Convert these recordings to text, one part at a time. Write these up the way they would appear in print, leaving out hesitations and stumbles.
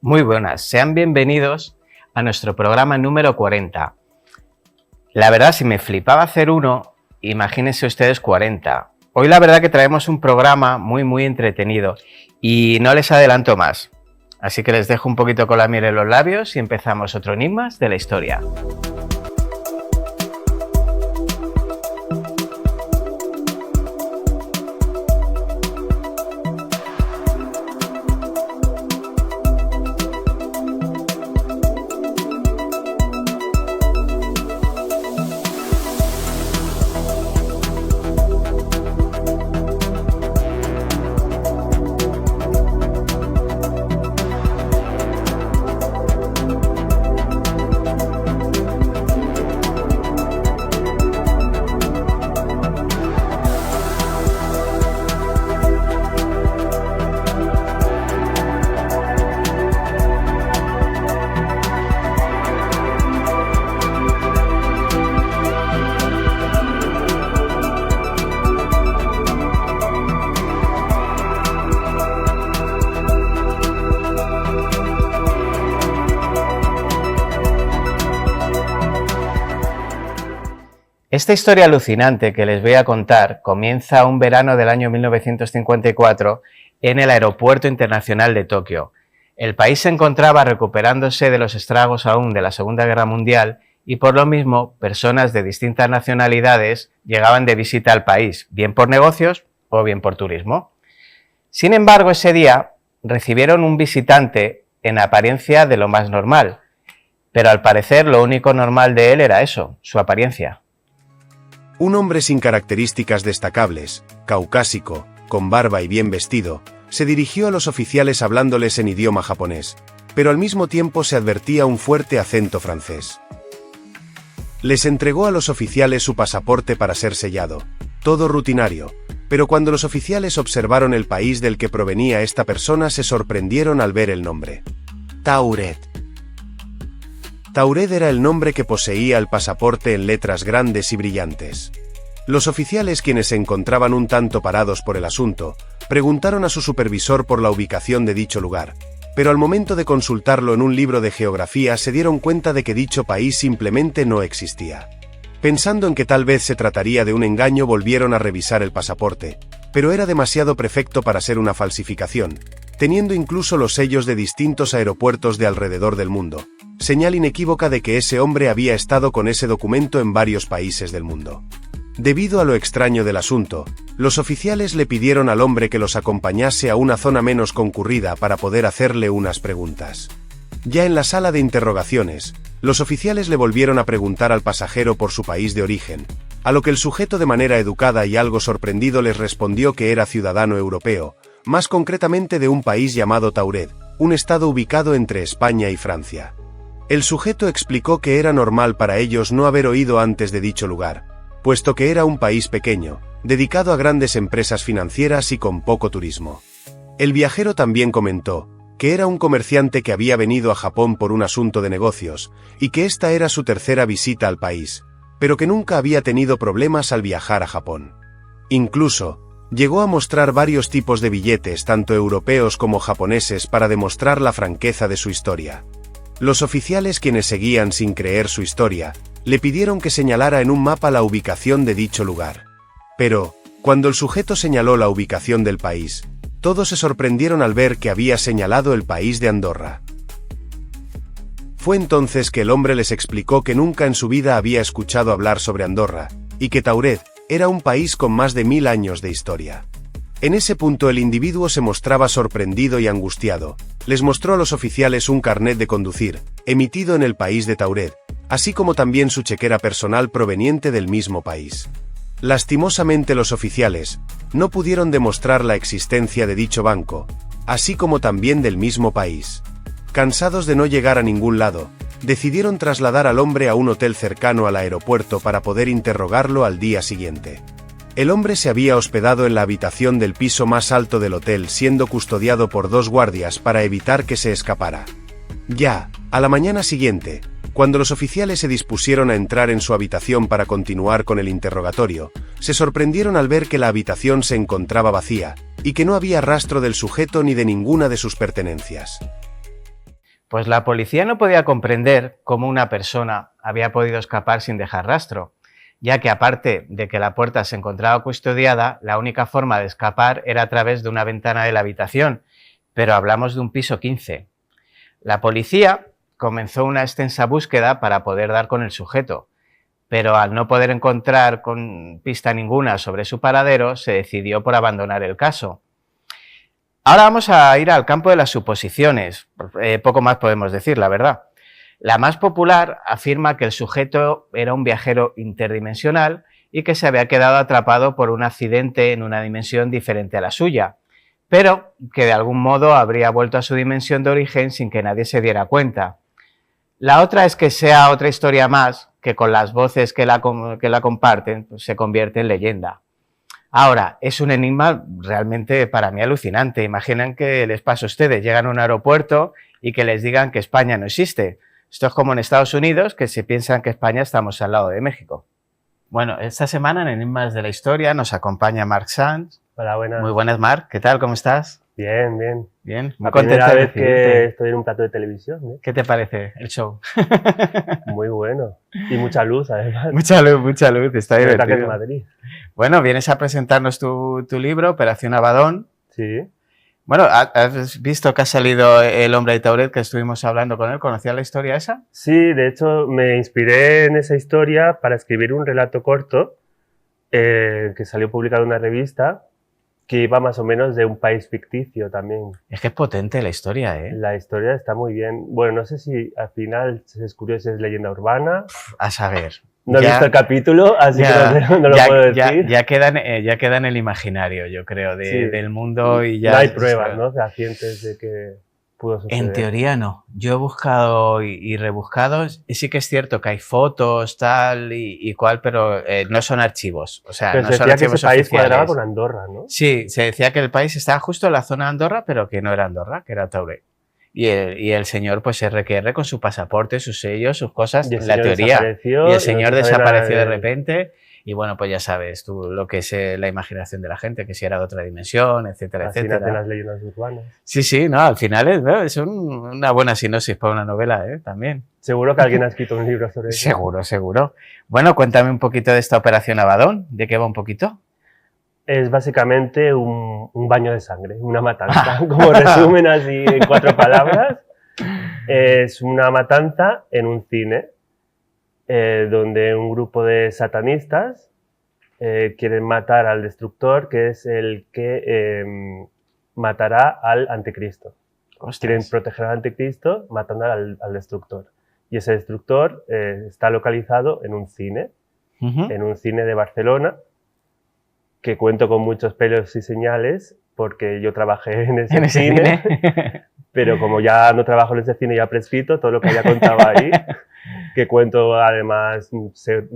Muy buenas, sean bienvenidos a nuestro programa número 40. La verdad, si me flipaba hacer uno, imagínense ustedes 40. Hoy la verdad que traemos un programa muy entretenido y no les adelanto más. Así que les dejo un poquito con la miel en los labios y empezamos otro Enigmas de la Historia. Esta historia alucinante que les voy a contar comienza un verano del año 1954 en el Aeropuerto Internacional de Tokio. El país se encontraba recuperándose de los estragos aún de la Segunda Guerra Mundial y por lo mismo personas de distintas nacionalidades llegaban de visita al país, bien por negocios o bien por turismo. Sin embargo, ese día recibieron un visitante en apariencia de lo más normal, pero al parecer lo único normal de él era eso, su apariencia. Un hombre sin características destacables, caucásico, con barba y bien vestido, se dirigió a los oficiales hablándoles en idioma japonés, pero al mismo tiempo se advertía un fuerte acento francés. Les entregó a los oficiales su pasaporte para ser sellado, todo rutinario, pero cuando los oficiales observaron el país del que provenía esta persona se sorprendieron al ver el nombre. Tauret. Tauret era el nombre que poseía el pasaporte en letras grandes y brillantes. Los oficiales, quienes se encontraban un tanto parados por el asunto, preguntaron a su supervisor por la ubicación de dicho lugar, pero al momento de consultarlo en un libro de geografía se dieron cuenta de que dicho país simplemente no existía. Pensando en que tal vez se trataría de un engaño, volvieron a revisar el pasaporte, pero era demasiado perfecto para ser una falsificación, teniendo incluso los sellos de distintos aeropuertos de alrededor del mundo, señal inequívoca de que ese hombre había estado con ese documento en varios países del mundo. Debido a lo extraño del asunto, los oficiales le pidieron al hombre que los acompañase a una zona menos concurrida para poder hacerle unas preguntas. Ya en la sala de interrogaciones, los oficiales le volvieron a preguntar al pasajero por su país de origen, a lo que el sujeto de manera educada y algo sorprendido les respondió que era ciudadano europeo, más concretamente de un país llamado Tauret, un estado ubicado entre España y Francia. El sujeto explicó que era normal para ellos no haber oído antes de dicho lugar, puesto que era un país pequeño, dedicado a grandes empresas financieras y con poco turismo. El viajero también comentó que era un comerciante que había venido a Japón por un asunto de negocios, y que esta era su tercera visita al país, pero que nunca había tenido problemas al viajar a Japón. Incluso, llegó a mostrar varios tipos de billetes tanto europeos como japoneses para demostrar la franqueza de su historia. Los oficiales, quienes seguían sin creer su historia, le pidieron que señalara en un mapa la ubicación de dicho lugar. Pero, cuando el sujeto señaló la ubicación del país, todos se sorprendieron al ver que había señalado el país de Andorra. Fue entonces que el hombre les explicó que nunca en su vida había escuchado hablar sobre Andorra, y que Tauret era un país con más de 1000 años de historia. En ese punto el individuo se mostraba sorprendido y angustiado. Les mostró a los oficiales un carnet de conducir, emitido en el país de Tauret, así como también su chequera personal proveniente del mismo país. Lastimosamente los oficiales no pudieron demostrar la existencia de dicho banco, así como también del mismo país. Cansados de no llegar a ningún lado, decidieron trasladar al hombre a un hotel cercano al aeropuerto para poder interrogarlo al día siguiente. El hombre se había hospedado en la habitación del piso más alto del hotel, siendo custodiado por 2 guardias para evitar que se escapara. Ya, a la mañana siguiente, cuando los oficiales se dispusieron a entrar en su habitación para continuar con el interrogatorio, se sorprendieron al ver que la habitación se encontraba vacía, y que no había rastro del sujeto ni de ninguna de sus pertenencias. Pues la policía no podía comprender cómo una persona había podido escapar sin dejar rastro, ya que aparte de que la puerta se encontraba custodiada, la única forma de escapar era a través de una ventana de la habitación, pero hablamos de un piso 15. La policía comenzó una extensa búsqueda para poder dar con el sujeto, pero al no poder encontrar con pista ninguna sobre su paradero, se decidió por abandonar el caso. Ahora vamos a ir al campo de las suposiciones. Poco más podemos decir, la verdad. La más popular afirma que el sujeto era un viajero interdimensional y que se había quedado atrapado por un accidente en una dimensión diferente a la suya, pero que de algún modo habría vuelto a su dimensión de origen sin que nadie se diera cuenta. La otra es que sea otra historia más que con las voces que la comparten pues, se convierte en leyenda. Ahora, es un enigma realmente para mí alucinante. Imaginen que les pasa a ustedes, llegan a un aeropuerto y que les digan que España no existe. Esto es como en Estados Unidos, que se piensan que España estamos al lado de México. Bueno, esta semana en Enigmas de la Historia nos acompaña Marc Sans. Hola, buenas. Muy buenas, Marc. ¿Qué tal? ¿Cómo estás? Bien, bien. Bien, muy contento de vez que estoy en un plato de televisión, ¿eh? ¿Qué te parece el show? Muy bueno. Y mucha luz, además. Mucha luz. Está divertido. Que es de Madrid. Bueno, vienes a presentarnos tu libro, Operación Abaddon. Sí. Bueno, ¿has visto que ha salido El hombre de Tauret, que estuvimos hablando con él? ¿Conocías la historia esa? Sí, de hecho me inspiré en esa historia para escribir un relato corto que salió publicado en una revista que iba más o menos de un país ficticio también. Es que es potente la historia, ¿eh? La historia está muy bien. Bueno, no sé si al final se descubrió si es leyenda urbana. A saber. No he visto el capítulo, así que no lo puedo decir. Ya queda en el imaginario, yo creo, del mundo y ya... No hay pruebas, ¿no?, fehacientes de que pudo suceder. En teoría no. Yo he buscado y rebuscado, y sí que es cierto que hay fotos, tal y cual, pero no son archivos. O sea, pero no se son decía archivos que ese país oficiales. cuadraba con Andorra, ¿no? Sí, se decía que el país estaba justo en la zona de Andorra, pero que no era Andorra, que era Tauret. Y el señor, pues RQR con su pasaporte, sus sellos, sus cosas, en la teoría. Y el señor desapareció de repente. Y bueno, pues ya sabes tú lo que es la imaginación de la gente, que si era de otra dimensión, etcétera, así etcétera. Nacen las leyendas urbanas. Sí, no, al final es una buena sinopsis para una novela, también. Seguro que alguien ha escrito un libro sobre eso. Seguro. Bueno, cuéntame un poquito de esta Operación Abaddon, ¿de qué va un poquito? Es básicamente un baño de sangre, una matanza. Como resumen así en 4 palabras, es una matanza en un cine donde un grupo de satanistas quieren matar al destructor, que es el que matará al anticristo. Ostras. Quieren proteger al anticristo matando al destructor. Y ese destructor está localizado en un cine de Barcelona, que cuento con muchos pelos y señales, porque yo trabajé en ese cine, pero como ya no trabajo en ese cine, ya prescrito todo lo que haya contado ahí, que cuento además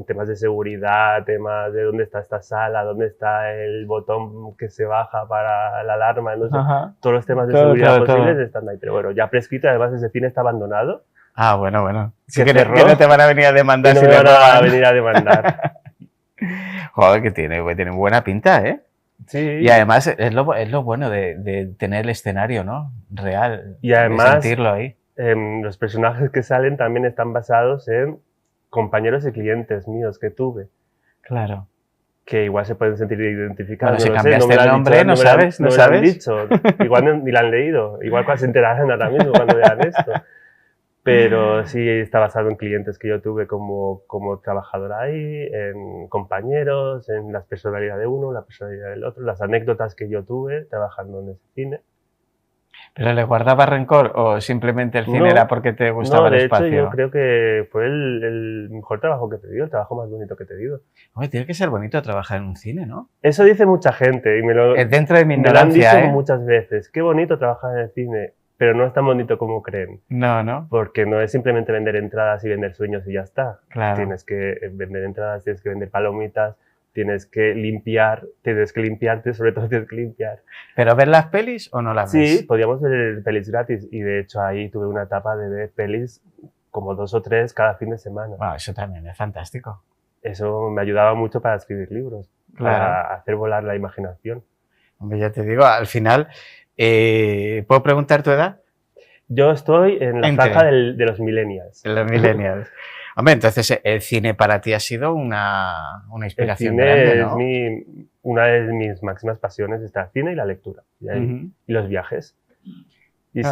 temas de seguridad, temas de dónde está esta sala, dónde está el botón que se baja para la alarma, no sé, todos los temas de seguridad posibles están ahí, pero bueno, ya prescrito, además ese cine está abandonado. Ah, bueno. Sí que no te van a venir a demandar. No me van a venir a demandar. Joder, que tiene buena pinta, ¿eh? Sí. Y además es lo bueno de tener el escenario, ¿no? Real. Y además, de sentirlo ahí. Los personajes que salen también están basados en compañeros y clientes míos que tuve. Claro. Que igual se pueden sentir identificados. Bueno, si cambiaste el nombre, no sabes. No lo han dicho. Igual ni lo han leído. Igual se enterarán ahora mismo cuando vean esto. Pero sí está basado en clientes que yo tuve como trabajador ahí, en compañeros, en la personalidad de uno, la personalidad del otro, las anécdotas que yo tuve trabajando en ese cine. ¿Pero le guardabas rencor o simplemente el cine era porque te gustaba el espacio? De hecho, yo creo que fue el mejor trabajo que he tenido, el trabajo más bonito que he tenido. Hombre, tiene que ser bonito trabajar en un cine, ¿no? Eso dice mucha gente y dentro de mi ignorancia, me lo han dicho muchas veces. Qué bonito trabajar en el cine. Pero no es tan bonito como creen. No. Porque no es simplemente vender entradas y vender sueños y ya está. Claro. Tienes que vender entradas, tienes que vender palomitas, tienes que limpiarte, sobre todo tienes que limpiar. ¿Pero ver las pelis o no las ves? Sí, podíamos ver pelis gratis y de hecho ahí tuve una etapa de ver pelis como 2 o 3 cada fin de semana. Wow, eso también es fantástico. Eso me ayudaba mucho para escribir libros, para hacer volar la imaginación. Hombre, ya te digo, al final... ¿puedo preguntar tu edad? Yo estoy en la franja de los millennials. Los millennials. Hombre, entonces el cine para ti ha sido una inspiración grande, ¿no? Es una de mis máximas pasiones, está el cine y la lectura. Y los viajes. Y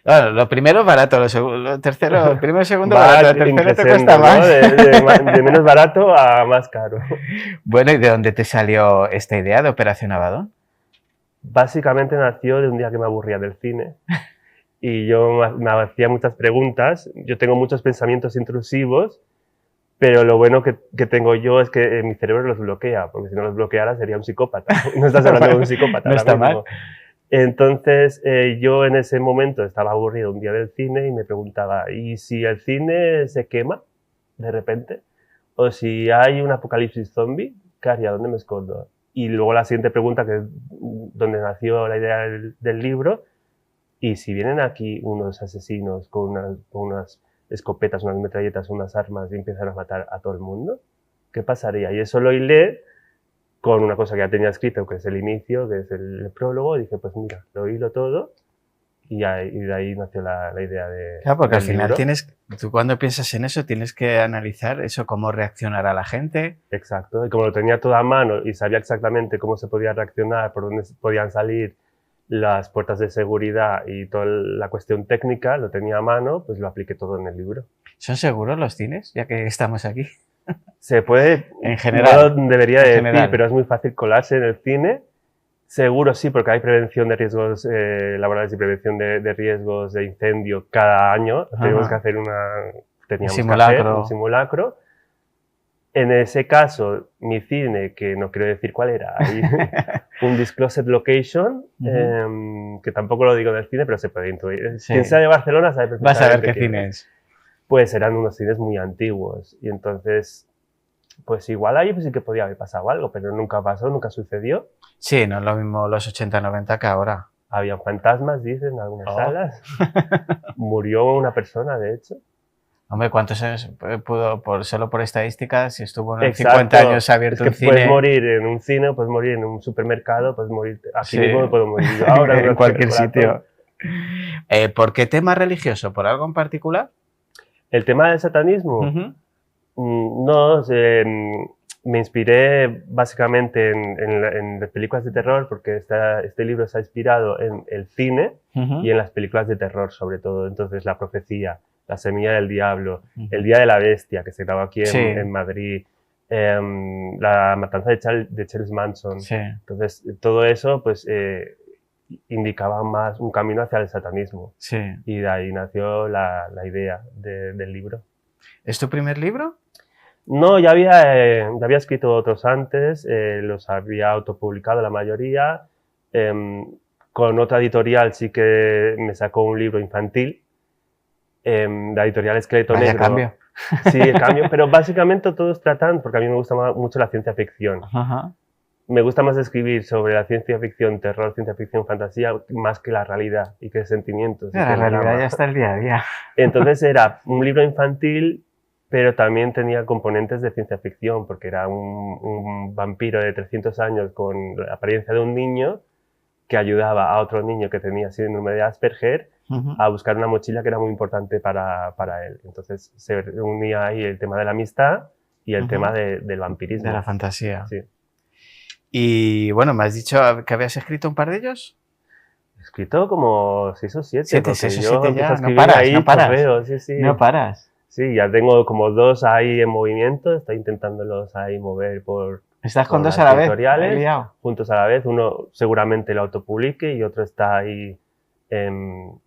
Claro, lo primero es barato, lo tercero, el primero y segundo barato, el tercero te cuesta más. ¿No? De menos barato a más caro. Bueno, ¿y de dónde te salió esta idea de Operación Abaddon? Básicamente nació de un día que me aburría del cine y yo me hacía muchas preguntas. Yo tengo muchos pensamientos intrusivos, pero lo bueno que tengo yo es que mi cerebro los bloquea, porque si no los bloqueara sería un psicópata. No estás hablando de un psicópata. No está mal. Entonces yo en ese momento estaba aburrido un día del cine y me preguntaba, ¿y si el cine se quema de repente? ¿O si hay un apocalipsis zombie? ¿Qué haría? ¿Dónde me escondo? Y luego la siguiente pregunta, que es donde nació la idea del libro, ¿y si vienen aquí unos asesinos con unas escopetas, unas metralletas, unas armas y empiezan a matar a todo el mundo? ¿Qué pasaría? Y eso lo hilé con una cosa que ya tenía escrito, que es el inicio, que es el prólogo, y dije, pues mira, lo hilo todo, y de ahí nació la idea de... Claro, porque al final libro. tú cuando piensas en eso tienes que analizar eso, cómo reaccionará la gente. Exacto, y como lo tenía todo a mano y sabía exactamente cómo se podía reaccionar, por dónde podían salir las puertas de seguridad y toda la cuestión técnica, lo tenía a mano, pues lo apliqué todo en el libro. ¿Son seguros los cines, ya que estamos aquí? Se puede, en general, no debería decir, pero es muy fácil colarse en el cine. Seguro sí, porque hay prevención de riesgos laborales y prevención de riesgos de incendio cada año. Tenemos que hacer un simulacro. En ese caso, mi cine, que no quiero decir cuál era, un disclosed location, que tampoco lo digo del cine, pero se puede intuir. Sí. Quien sea de Barcelona sabe perfectamente. Vas a ver qué cine es. Pues eran unos cines muy antiguos y entonces, pues igual ahí pues sí que podía haber pasado algo, pero nunca pasó, nunca sucedió. Sí, no es lo mismo los 80-90 que ahora. Había fantasmas, dicen, en algunas salas. Murió una persona, de hecho. Hombre, ¿cuántos años pudo, solo por estadísticas, si estuvo en 50 años abierto un cine? Puedes morir en un cine, puedes morir en un supermercado, puedes morir aquí mismo, puedo morir yo ahora. En cualquier sitio. ¿Por qué tema religioso? ¿Por algo en particular? El tema del satanismo, no, me inspiré básicamente en las películas de terror, porque este libro se ha inspirado en el cine y en las películas de terror sobre todo. Entonces, La Profecía, La Semilla del Diablo, El Día de la Bestia, que se grabó aquí en Madrid, La Matanza de Charles Manson. Sí. Entonces, todo eso pues indicaba más un camino hacia el satanismo. Sí. Y de ahí nació la idea del libro. ¿Es tu primer libro? No, ya había escrito otros antes, los había autopublicado la mayoría. Con otra editorial sí que me sacó un libro infantil. La editorial Esqueleto Negro. Cambio. Sí, el cambio, pero básicamente todos tratan, porque a mí me gusta mucho la ciencia ficción. Ajá. Me gusta más escribir sobre la ciencia ficción, terror, ciencia ficción, fantasía, más que la realidad y que sentimientos. La realidad ya está el día a día. Entonces era un libro infantil, pero también tenía componentes de ciencia ficción, porque era un vampiro de 300 años con la apariencia de un niño que ayudaba a otro niño que tenía síndrome de Asperger a buscar una mochila que era muy importante para él. Entonces se unía ahí el tema de la amistad y el tema del vampirismo. De la fantasía. Sí. Y bueno, me has dicho que habías escrito un par de ellos. He escrito como 6 o 7. 6 o 7 ya, no paras, no paras. Correo, sí. No paras. Sí, ya tengo como 2 ahí en movimiento, estoy intentándolos ahí mover por... ¿Estás con 2 a la vez? Juntos a la vez, uno seguramente lo autopublique y otro está ahí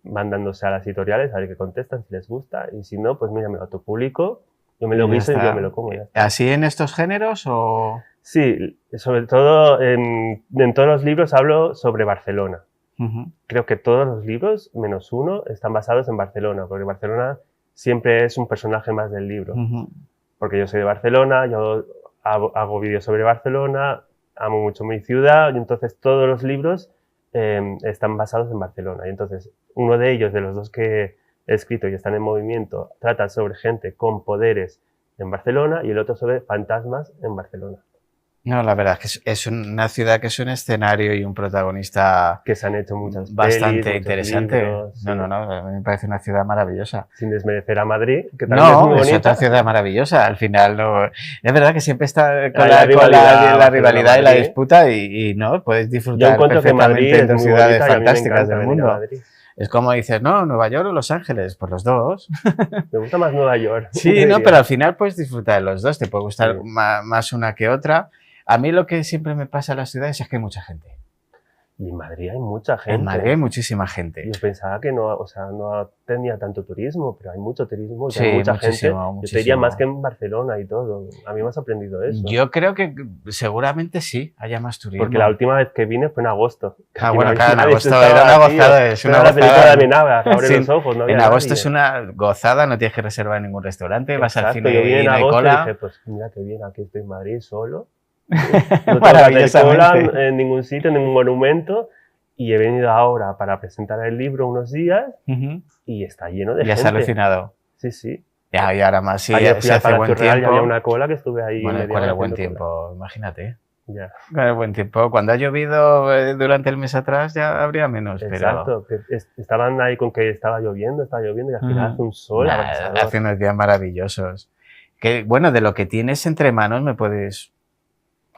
mandándose a las editoriales a ver qué contestan, si les gusta, y si no, pues mira, me lo autopublico, yo me lo guiso y yo me lo como. Ya está. ¿Así en estos géneros o...? Sí, sobre todo en todos los libros hablo sobre Barcelona. Creo que todos los libros, menos uno, están basados en Barcelona, porque Barcelona siempre es un personaje más del libro. Porque yo soy de Barcelona, yo hago vídeos sobre Barcelona, amo mucho mi ciudad, y entonces todos los libros están basados en Barcelona. Y entonces uno de ellos, de los 2 que he escrito y están en movimiento, trata sobre gente con poderes en Barcelona y el otro sobre fantasmas en Barcelona. No, la verdad es que es una ciudad que es un escenario y un protagonista Que se han hecho muchas bastante pelis, interesante. libros, sí. No, a mí me parece una ciudad maravillosa. Sin desmerecer a Madrid, que también es muy No, es bonita. otra ciudad maravillosa. Al final, no, es verdad que siempre está con Hay la rivalidad y la Barcelona-Madrid. disputa y no, puedes Yo disfrutar encuentro que Madrid perfectamente es de dos muy ciudades bonita y a mí me fantásticas encanta del venir a mundo. Madrid. Es como dices, no, Nueva York o Los Ángeles, pues los dos. Me gusta más Nueva York. Sí, te no, diría. pero al final puedes disfrutar de los dos, te puede gustar Sí. más una que otra. A mí lo que siempre me pasa en las ciudades es que hay mucha gente. Y en Madrid hay mucha gente. En Madrid hay muchísima gente. Yo pensaba que no, o sea, no tenía tanto turismo, pero hay mucho turismo y Sí, hay mucha muchísimo, gente. Yo te diría muchísimo. más que en Barcelona y todo. A mí me ha sorprendido eso. Yo creo que seguramente sí, haya más turismo. Porque la última vez que vine fue en agosto. Ah, Aquí bueno, no claro, en nadie, agosto estaba era una vacío. gozada, es una Era la película gozada. de Amenábar, abre Sí, los ojos, no había en agosto nadie. es una gozada, no tienes que reservar ningún restaurante, vas al Exacto, cine yo vine y en no hay agosto y cola. dije, pues mira qué bien, aquí estoy en Madrid solo. No tengo que hacer cola Maravillosamente. en ningún sitio, en ningún monumento. Y he venido ahora para presentar el libro unos días Ujú. y está lleno de Y has gente. alucinado. Sí, sí. Ya, y ahora más, si Ayer fui se al hace buen Palacio Real y tiempo. había una cola que estuve ahí Bueno, media con el hora buen haciendo cola. tiempo, imagínate. Ya. Con el buen tiempo. Cuando ha llovido durante el mes atrás ya habría menos, pero Exacto, que estaban ahí con que estaba lloviendo y al final hace un sol Nah, abrasador. hace unos días maravillosos. Que, bueno, de lo que tienes entre manos, ¿me puedes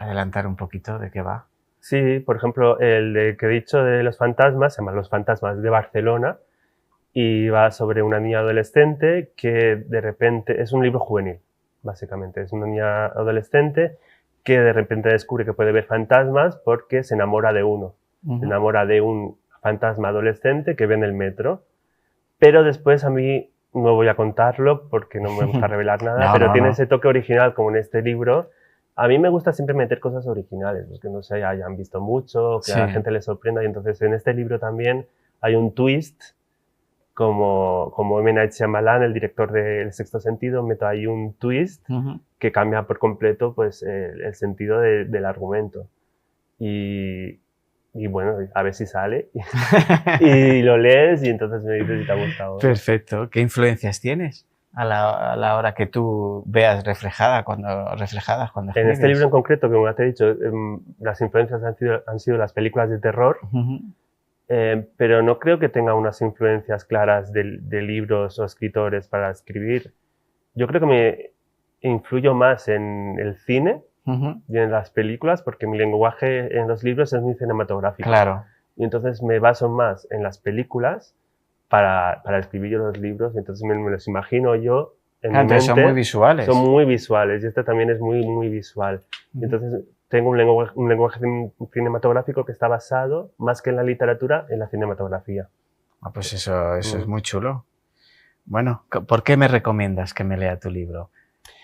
adelantar un poquito de qué va? Sí, por ejemplo, el de que he dicho de los fantasmas, se llama Los fantasmas de Barcelona y va sobre una niña adolescente que de repente, es un libro juvenil, básicamente, es una niña adolescente que de repente descubre que puede ver fantasmas porque se enamora de uno, se enamora de un fantasma adolescente que ve en el metro, pero después a mí no voy a contarlo porque no me gusta revelar nada, No, pero no, tiene no. ese toque original como en este libro. A mí me gusta siempre meter cosas originales, pues que no se hayan visto mucho, que a la Sí. gente le sorprenda. Y entonces en este libro también hay un twist, como M. Night Shyamalan, el director de El Sexto Sentido, meto ahí un twist que cambia por completo pues, el sentido del argumento. Y bueno, a ver si sale. Y lo lees y entonces me dices si te ha gustado. Perfecto. ¿Qué influencias tienes a la hora que tú veas reflejadas cuando En escribes? este libro en concreto, que como te he dicho, las influencias han sido las películas de terror, pero no creo que tenga unas influencias claras de libros o escritores para escribir. Yo creo que me influyo más en el cine y en las películas, porque mi lenguaje en los libros es muy cinematográfico. Claro. Y entonces me baso más en las películas para escribir yo los libros, y entonces me los imagino yo en mi mente. Son muy visuales. Son muy visuales, y este también es muy, muy visual. Y entonces tengo un lenguaje cinematográfico que está basado, más que en la literatura, en la cinematografía. Ah, pues eso es muy chulo. Bueno, ¿por qué me recomiendas que me lea tu libro?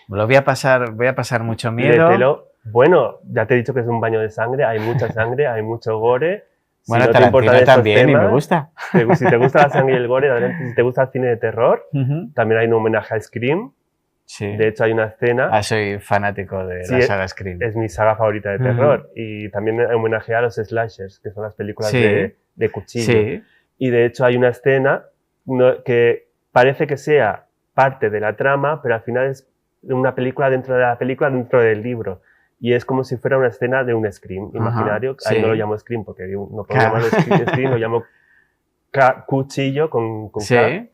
Voy a pasar mucho miedo. Léetelo. Bueno, ya te he dicho que es un baño de sangre, hay mucha sangre, hay mucho gore. Si Bueno, no te importan Tarantino estos también, temas, y me gusta. Si te gusta la sangre y el gore, adelante. Si te gusta el cine de terror, también hay un homenaje a Scream. Sí. De hecho, hay una escena. Soy fanático de la saga Scream. Es mi saga favorita de terror. Y también hay homenaje a los slashers, que son las películas de cuchillo. Sí. Y de hecho, hay una escena que parece que sea parte de la trama, pero al final es una película dentro de la película, dentro del libro. Y es como si fuera una escena de un Scream imaginario. Ahí no lo llamo Scream porque no puedo llamarlo Scream, lo llamo cuchillo con K.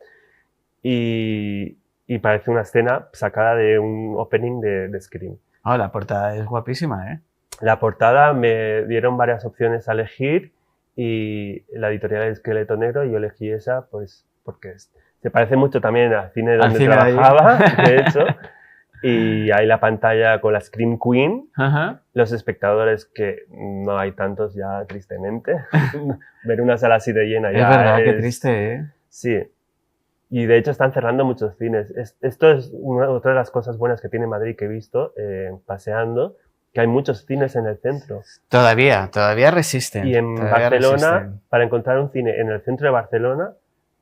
Y parece una escena sacada de un opening de Scream. Oh, la portada es guapísima, ¿eh? La portada me dieron varias opciones a elegir y la editorial es Esqueleto Negro y yo elegí esa pues porque se parece mucho también al cine donde trabajaba, de hecho. Y hay la pantalla con la Scream Queen, los espectadores que no hay tantos ya, tristemente. Ver una sala así de llena ya es verdad, qué triste, ¿eh? Sí. Y de hecho están cerrando muchos cines. Esto es otra de las cosas buenas que tiene Madrid que he visto paseando, que hay muchos cines en el centro. Todavía resisten. Y en Barcelona, para encontrar un cine en el centro de Barcelona,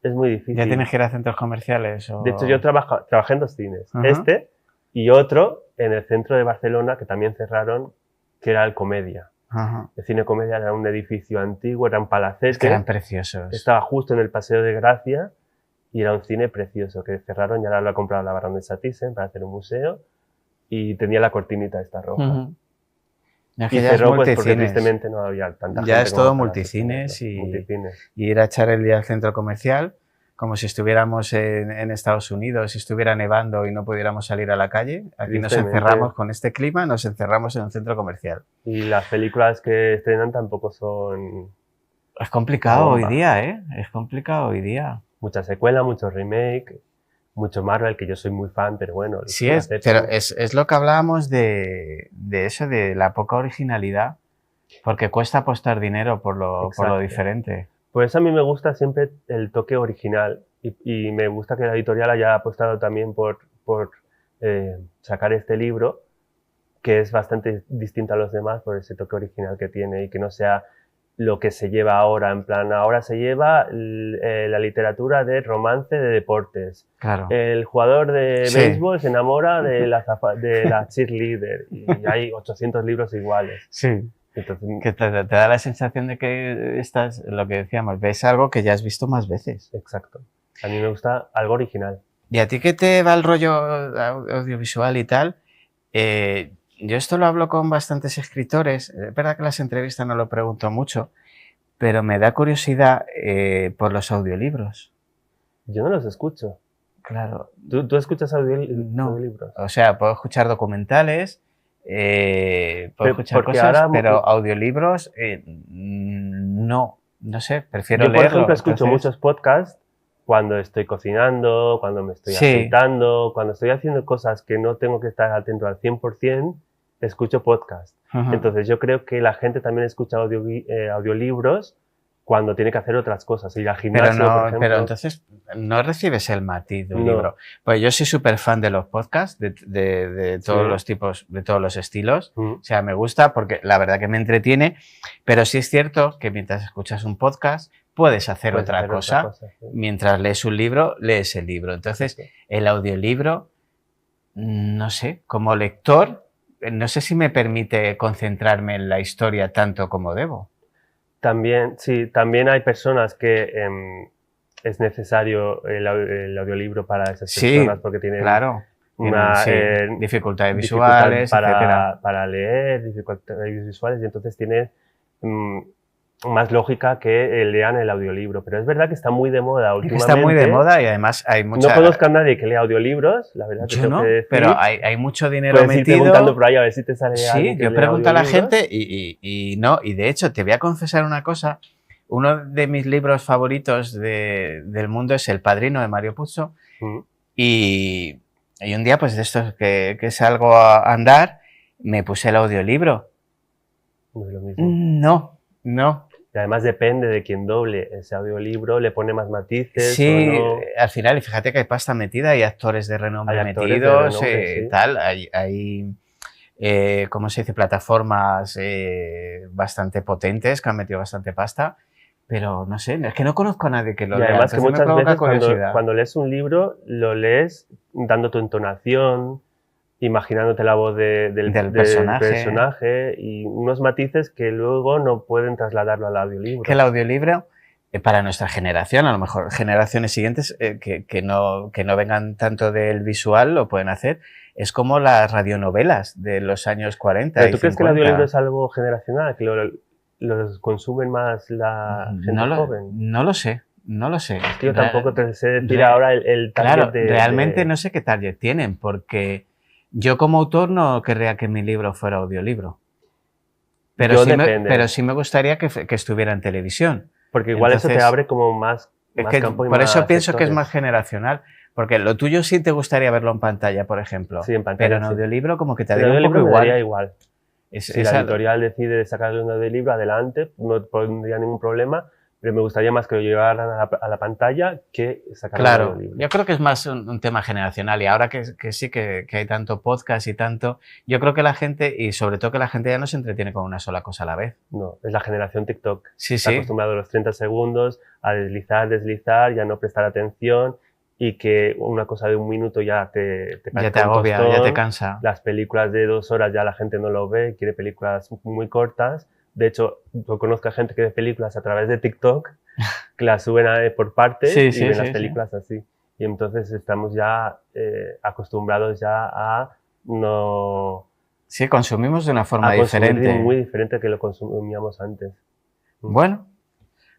es muy difícil. ¿Ya tienes que ir a centros comerciales? De hecho, yo trabajé en 2 cines. Este y otro en el centro de Barcelona, que también cerraron, que era el Comedia. El Cine Comedia era un edificio antiguo, era un palacete. Es que eran preciosos. Estaba justo en el Paseo de Gracia y era un cine precioso, que cerraron y ahora lo ha comprado la Baronesa Thyssen para hacer un museo y tenía la cortinita esta roja. Es Y que ya es cerró pues porque multicines. tristemente no había tanta Ya gente es como todo para multicines sostenerlo. Multicines. y ir a echar el día al centro comercial como si estuviéramos en Estados Unidos, si estuviera nevando y no pudiéramos salir a la calle. Aquí nos Tristemente. encerramos con este clima, nos encerramos en un centro comercial. Y las películas que estrenan tampoco son Es complicado Bomba. hoy día, ¿eh? Es complicado hoy día. mucha secuela, mucho remake, mucho Marvel, que yo soy muy fan, pero bueno. Sí, pero es lo que hablábamos de eso, de la poca originalidad, porque cuesta apostar dinero por lo Exacto. diferente. Pues a mí me gusta siempre el toque original y me gusta que la editorial haya apostado también por sacar este libro, que es bastante distinto a los demás por ese toque original que tiene y que no sea lo que se lleva ahora, en plan, ahora se lleva la literatura de romance de deportes. Claro. El jugador de Sí. béisbol se enamora de la cheerleader y hay 800 libros iguales. Sí. Entonces, Que te da la sensación de que estás, lo que decíamos, ves algo que ya has visto más veces. exacto. A mí me gusta algo original. ¿Y a ti qué te va el rollo audiovisual y tal? Yo esto lo hablo con bastantes escritores. Es verdad que en las entrevistas no lo pregunto mucho, pero me da curiosidad por los audiolibros. Yo no los escucho. Claro. ¿Tú escuchas No. audiolibros? O sea, puedo escuchar documentales, puedo escuchar porque cosas, ahora- pero audiolibros no sé, prefiero Yo, por leerlo. ejemplo, escucho entonces- muchos podcasts cuando estoy cocinando, cuando me estoy Sí. afeitando, cuando estoy haciendo cosas que no tengo que estar atento al 100%, escucho podcasts. Ujú. Entonces yo creo que la gente también escucha audiolibros cuando tiene que hacer otras cosas. Ir al Pero gimnasio, por no, ejemplo. pero entonces no recibes el matiz de un No. libro. Pues yo soy súper fan de los podcasts, de todos Sí. los tipos, de todos los estilos. Mm. O sea, me gusta porque la verdad que me entretiene, pero sí es cierto que mientras escuchas un podcast puedes hacer Puedes otra hacer cosa. sí. Mientras lees un libro, lees el libro. Entonces, Exacto. el audiolibro, no sé, como lector, no sé si me permite concentrarme en la historia tanto como debo. También, sí, también hay personas que es necesario el audioliblo para esas Sí, personas porque tienen claro. una Tienen, sí, dificultades dificultad visuales, etcétera. para leer, dificultades visuales y entonces tiene más lógica que lean el audiolibro. Pero es verdad que está muy de moda Es últimamente. que está muy de moda y además hay mucha... No conozco a nadie que lea audiolibros, la verdad. Yo tengo no, que decir. pero hay mucho dinero Puedes ir metido. preguntando por ahí a ver si te sale Sí, alguien que yo lea pregunto a la audiolibros. gente y no, y de hecho te voy a confesar una cosa. Uno de mis libros favoritos del mundo es El Padrino de Mario Puzo Mm, y un día pues de estos que salgo a andar me puse el audiolibro. no es lo mismo. No. Y además depende de quién doble ese audiolibro, le pone más matices Sí, o no. al final, y fíjate que hay pasta metida, hay actores de renombre Hay actores de metidos, renombre, sí. tal, hay ¿cómo se dice? Plataformas bastante potentes que han metido bastante pasta, pero no sé, es que no conozco a nadie que lo Y lea, además que entonces me muchas provoca veces curiosidad. cuando lees un libro, lo lees dando tu entonación, imaginándote la voz del personaje y unos matices que luego no pueden trasladarlo al audiolibro. Que el audiolibro, para nuestra generación, a lo mejor generaciones siguientes que no vengan tanto del visual, lo pueden hacer. Es como las radionovelas de los años 40 ¿Pero y tú crees que 50. el audiolibro es algo generacional, que los consumen más la gente joven? No lo sé. Es que yo tampoco te sé decir ahora el target claro, realmente no sé qué target tienen, porque yo como autor no querría que mi libro fuera audiolibro. Pero, sí me gustaría que estuviera en televisión. Porque igual entonces, eso te abre como más campo y por más eso pienso sectores. que es más generacional. Porque lo tuyo sí te gustaría verlo en pantalla, por ejemplo. Sí, en pantalla. Pero en sí. audiolibro como que te En daría un poco audiolibro me igual. daría igual. Si la algo. editorial decide sacarle un audiolibro, adelante, no tendría ningún problema, pero me gustaría más que lo llevaran a la pantalla que sacarlo un Claro, audiolibro. yo creo que es más un tema generacional y ahora que sí que hay tanto podcast y tanto, yo creo que la gente, y sobre todo que la gente ya no se entretiene con una sola cosa a la vez. No, es la generación TikTok. Sí, Está sí. acostumbrado a los 30 segundos, a deslizar, ya no prestar atención y que una cosa de un minuto ya te Ya te agobia, ya te cansa. Las películas de 2 horas ya la gente no lo ve, quiere películas muy cortas. De hecho, yo conozco a gente que ve películas a través de TikTok, que las suben por partes y ven las películas así. Y entonces estamos ya acostumbrados ya a no Sí, consumimos de una forma a consumir diferente. muy diferente que lo consumíamos antes. Bueno,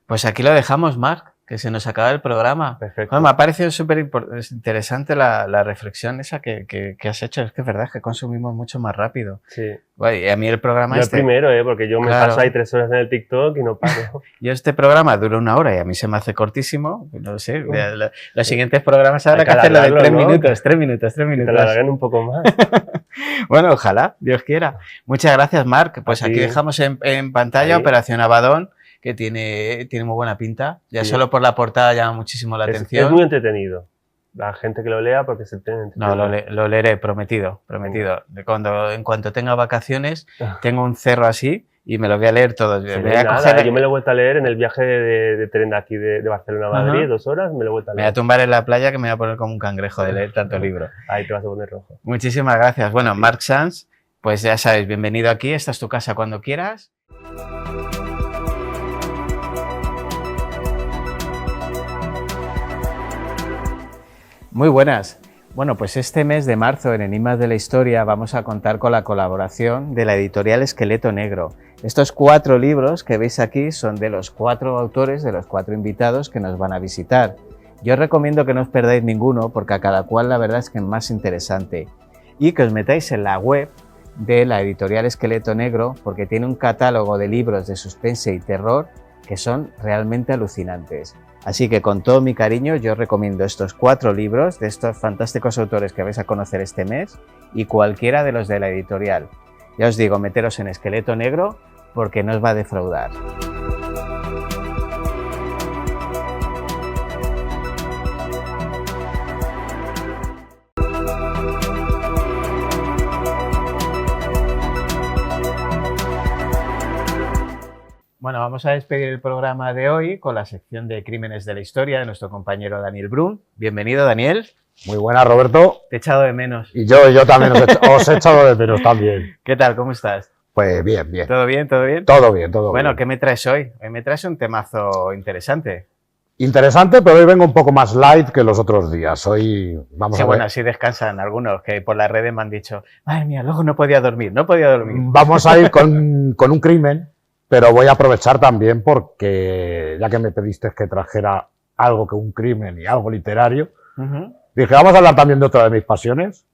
pues aquí lo dejamos, Marc, que se nos acaba el programa. Perfecto. Bueno, me ha parecido súper interesante la reflexión esa que has hecho. Es que es verdad que consumimos mucho más rápido. Sí. Bueno, y a mí el programa Yo el primero, porque yo me paso ahí 3 horas en el TikTok y no paro. Yo este programa dura 1 hora y a mí se me hace cortísimo. No sé, los siguientes programas habrá que hacerlo de 3 minutos, 3 minutos, 3 minutos. Te lo alargan un poco más. Bueno, ojalá, Dios quiera. Muchas gracias, Marc. Pues aquí dejamos en pantalla Operación Abaddon, que tiene muy buena pinta. Ya solo por la portada llama muchísimo la atención. Es muy entretenido. La gente que lo lea porque se tiene entretenido. No, lo leeré, prometido. En cuanto tenga vacaciones, tengo un cerro así y me lo voy a leer todo. Yo me lo he vuelto a leer en el viaje de tren de aquí de Barcelona a Madrid, 2 horas, me lo he vuelto a leer. Me voy a tumbar en la playa que me voy a poner como un cangrejo de leer tanto libro. Ahí te vas a poner rojo. Muchísimas gracias. Bueno, Marc Sans, pues ya sabes, bienvenido aquí, esta es tu casa cuando quieras. Muy buenas. Bueno, pues este mes de marzo en Enigmas de la Historia vamos a contar con la colaboración de la editorial Esqueleto Negro. Estos 4 libros que veis aquí son de los 4 autores, de los 4 invitados que nos van a visitar. Yo os recomiendo que no os perdáis ninguno porque a cada cual la verdad es que es más interesante. Y que os metáis en la web de la editorial Esqueleto Negro porque tiene un catálogo de libros de suspense y terror que son realmente alucinantes. Así que con todo mi cariño yo os recomiendo estos 4 libros de estos fantásticos autores que vais a conocer este mes y cualquiera de los de la editorial. Ya os digo, meteros en Esqueleto Negro porque no os va a defraudar. Bueno, vamos a despedir el programa de hoy con la sección de Crímenes de la Historia de nuestro compañero Daniel Brun. Bienvenido, Daniel. Muy buenas, Roberto. Te he echado de menos. Y yo también os he echado de menos también. ¿Qué tal? ¿Cómo estás? Pues bien, bien. ¿Todo bien? ¿Todo bien? Todo bien, todo bien. Bueno, ¿qué me traes hoy? Hoy me traes un temazo interesante. Interesante, pero hoy vengo un poco más light que los otros días. Hoy vamos a ver. Bueno, así descansan algunos que por las redes me han dicho, madre mía, luego no podía dormir. Vamos a ir con un crimen. Pero voy a aprovechar también porque, ya que me pediste que trajera algo que un crimen y algo literario, dije, vamos a hablar también de otra de mis pasiones,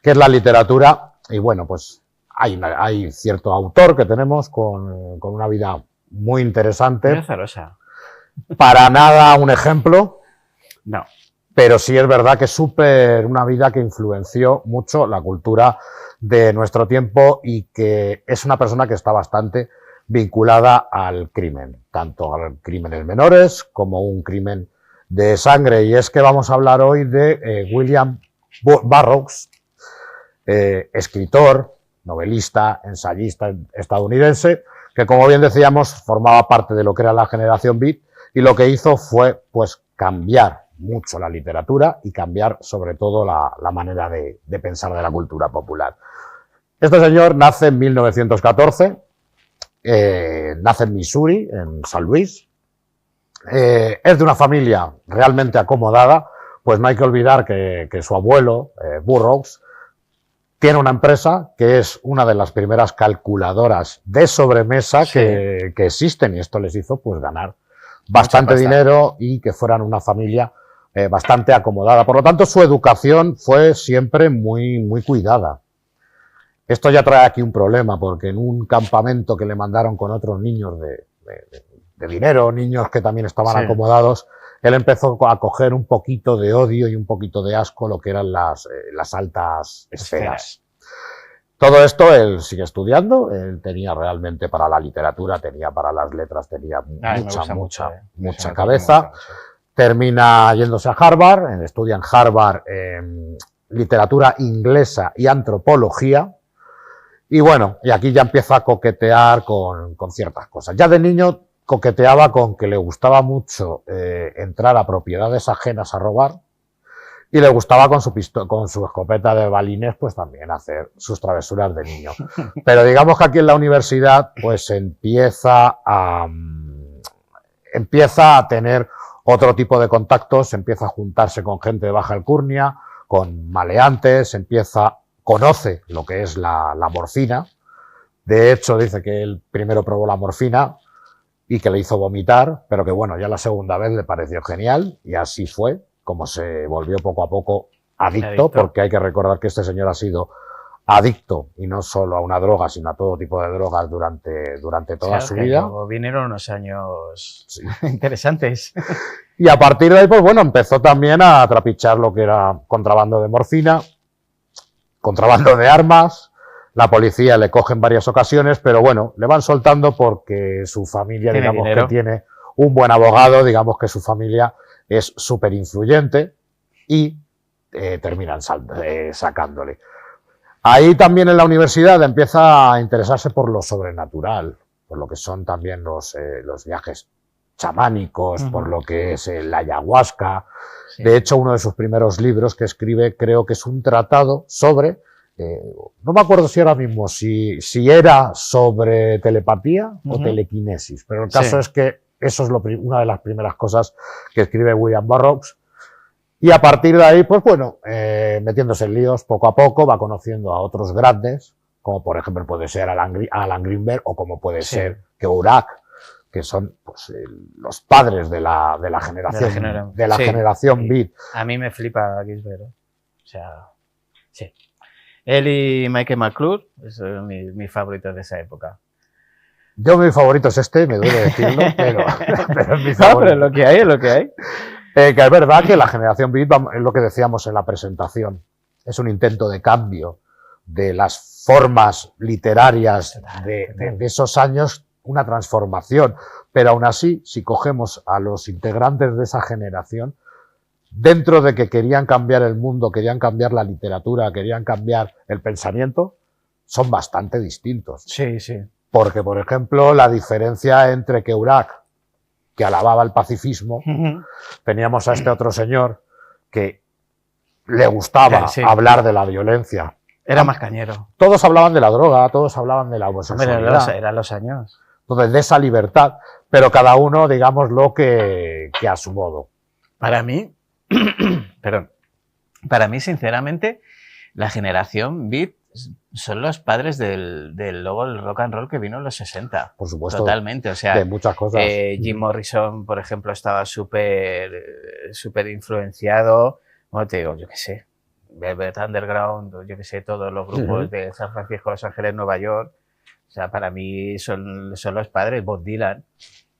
que es la literatura. Y bueno, pues hay cierto autor que tenemos con una vida muy interesante. Muy azarosa. Para nada un ejemplo. No. Pero sí es verdad que es una vida que influenció mucho la cultura de nuestro tiempo y que es una persona que está bastante vinculada al crimen, tanto a crímenes menores como un crimen de sangre. Y es que vamos a hablar hoy de William Burroughs, escritor, novelista, ensayista estadounidense, que como bien decíamos formaba parte de lo que era la generación Beat y lo que hizo fue pues cambiar mucho la literatura y cambiar sobre todo la manera de pensar de la cultura popular. Este señor nace en 1914, nace en Missouri, en San Luis. Es de una familia realmente acomodada, pues no hay que olvidar que su abuelo, Burroughs, tiene una empresa que es una de las primeras calculadoras de sobremesa que existen, y esto les hizo pues ganar bastante dinero y que fueran una familia bastante acomodada. Por lo tanto, su educación fue siempre muy, muy cuidada. Esto ya trae aquí un problema, porque en un campamento que le mandaron con otros niños de dinero, niños que también estaban acomodados, él empezó a coger un poquito de odio y un poquito de asco lo que eran las altas esferas. Todo esto él sigue estudiando, él tenía realmente para la literatura, tenía para las letras, tenía mucha cabeza. Termina yéndose a Harvard, estudia en Harvard literatura inglesa y antropología. Y bueno, y aquí ya empieza a coquetear con ciertas cosas. Ya de niño coqueteaba con que le gustaba mucho entrar a propiedades ajenas a robar y le gustaba con su escopeta de balines pues también hacer sus travesuras de niño. Pero digamos que aquí en la universidad pues empieza a tener otro tipo de contactos, empieza a juntarse con gente de baja alcurnia, con maleantes, empieza conoce lo que es la morfina. De hecho, dice que él primero probó la morfina y que le hizo vomitar, pero que bueno, ya la segunda vez le pareció genial y así fue como se volvió poco a poco adicto, porque hay que recordar que este señor ha sido adicto y no solo a una droga, sino a todo tipo de drogas durante toda su vida. Luego vinieron unos años interesantes. Y a partir de ahí, pues bueno, empezó también a trapichar lo que era contrabando de morfina, contrabando de armas. La policía le coge en varias ocasiones, pero bueno, le van soltando porque su familia, digamos que tiene un buen abogado, digamos que su familia es súper influyente y terminan sacándole. Ahí también en la universidad empieza a interesarse por lo sobrenatural, por lo que son también los viajes chamánicos, por lo que es la ayahuasca. Sí. De hecho, uno de sus primeros libros que escribe creo que es un tratado sobre, no me acuerdo si ahora mismo, si era sobre telepatía o telequinesis, pero el caso es que eso es una de las primeras cosas que escribe William Burroughs. Y a partir de ahí, pues bueno, metiéndose en líos poco a poco, va conociendo a otros grandes, como por ejemplo puede ser Alan Greenberg o como puede ser Kerouac, que son pues, los padres de la generación beat. A mí me flipa Ginsberg, o sea, sí. Él y Michael McClure son mis favoritos de esa época. Yo mi favorito es este, me duele decirlo, pero es mi favorito. No, pero es lo que hay, es lo que hay. Que es verdad que la generación beat, es lo que decíamos en la presentación, es un intento de cambio de las formas literarias de esos años, una transformación. Pero aún así, si cogemos a los integrantes de esa generación, dentro de que querían cambiar el mundo, querían cambiar la literatura, querían cambiar el pensamiento, son bastante distintos. Sí, sí. Porque, por ejemplo, la diferencia entre Kerouac, que alababa el pacifismo, teníamos a este otro señor que le gustaba hablar de la violencia. Era más cañero. Todos hablaban de la droga, todos hablaban de la homosexualidad. Eran los años. Entonces, de esa libertad, pero cada uno, digamos, lo que a su modo. Para mí, perdón, para mí, sinceramente, la generación beat son los padres del rock and roll que vino en los 60. Por supuesto. Totalmente, o sea, de muchas cosas. Jim Morrison, por ejemplo, estaba súper influenciado. Bueno, te digo, yo qué sé, Velvet Underground, yo qué sé, todos los grupos de San Francisco, Los Ángeles, Nueva York. O sea, para mí son los padres. Bob Dylan,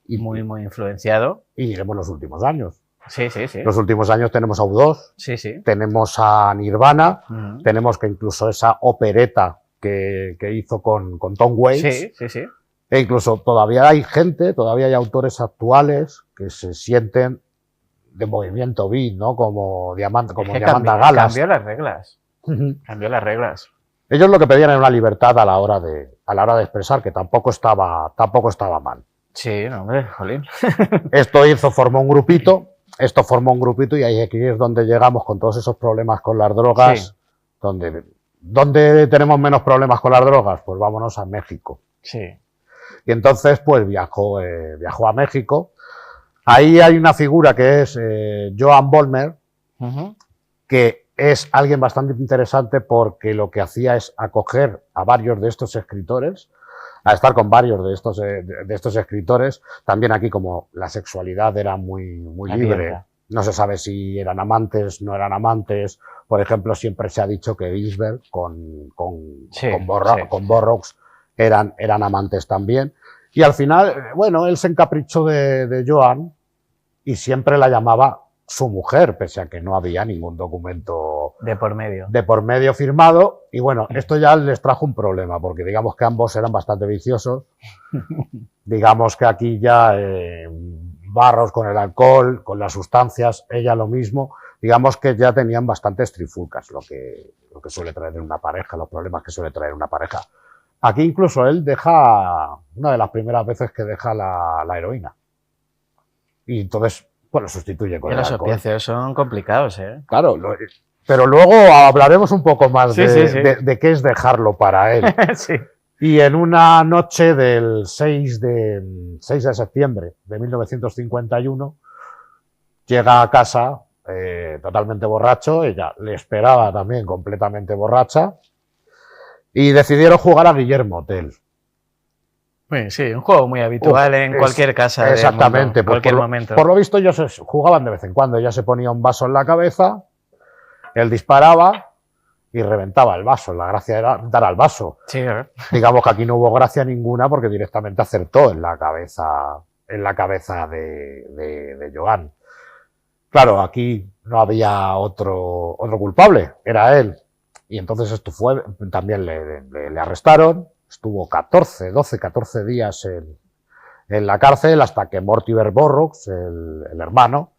y muy influenciado. Y diremos los últimos años. Sí, sí, sí. Los últimos años tenemos a U2, sí, sí. Tenemos a Nirvana, tenemos que incluso esa opereta que hizo con Tom Waits. Sí, sí, sí. E incluso todavía hay todavía hay autores actuales que se sienten de movimiento beat, ¿no? Como Diamanda Galas. Cambió las reglas. Cambió las reglas. Ellos lo que pedían era una libertad a la hora de expresar, que tampoco estaba mal. Sí, no, hombre, jolín. Esto formó un grupito y ahí aquí es donde llegamos con todos esos problemas con las drogas. Sí. ¿Dónde tenemos menos problemas con las drogas? Pues vámonos a México. Sí. Y entonces, pues viajó a México. Ahí hay una figura que es Joan Vollmer, que es alguien bastante interesante porque lo que hacía es acoger a varios de estos escritores, a estar con varios de estos escritores. También aquí, como la sexualidad era muy libre, no se sabe si eran amantes, no eran amantes. Por ejemplo, siempre se ha dicho que Ginsberg con Burroughs eran amantes también. Y al final, bueno, él se encaprichó de Joan y siempre la llamaba su mujer, pese a que no había ningún documento de por medio firmado. Y bueno, esto ya les trajo un problema, porque digamos que ambos eran bastante viciosos. Digamos que aquí ya Burroughs con el alcohol, con las sustancias, ella lo mismo. Digamos que ya tenían bastantes trifulcas, lo que suele traer una pareja, los problemas que suele traer una pareja. Aquí incluso él una de las primeras veces que deja la heroína. Y entonces, pues lo sustituye con el alcohol. Los opiáceos son complicados, ¿eh? Claro, pero luego hablaremos un poco más de qué es dejarlo para él. Sí. Y en una noche del 6 de septiembre de 1951, llega a casa totalmente borracho. Ella le esperaba también completamente borracha. Y decidieron jugar a Guillermo Tell. Sí, un juego muy habitual en cualquier casa. Exactamente. En cualquier momento. Por lo visto ellos jugaban de vez en cuando. Ya se ponía un vaso en la cabeza, él disparaba y reventaba el vaso. La gracia era dar al vaso. Sí, ¿verdad? Digamos que aquí no hubo gracia ninguna porque directamente acertó en la cabeza de Joan. Claro, aquí no había otro culpable, era él. Y entonces esto fue, también le arrestaron, estuvo 14 días en la cárcel hasta que Mortimer Burroughs, el hermano,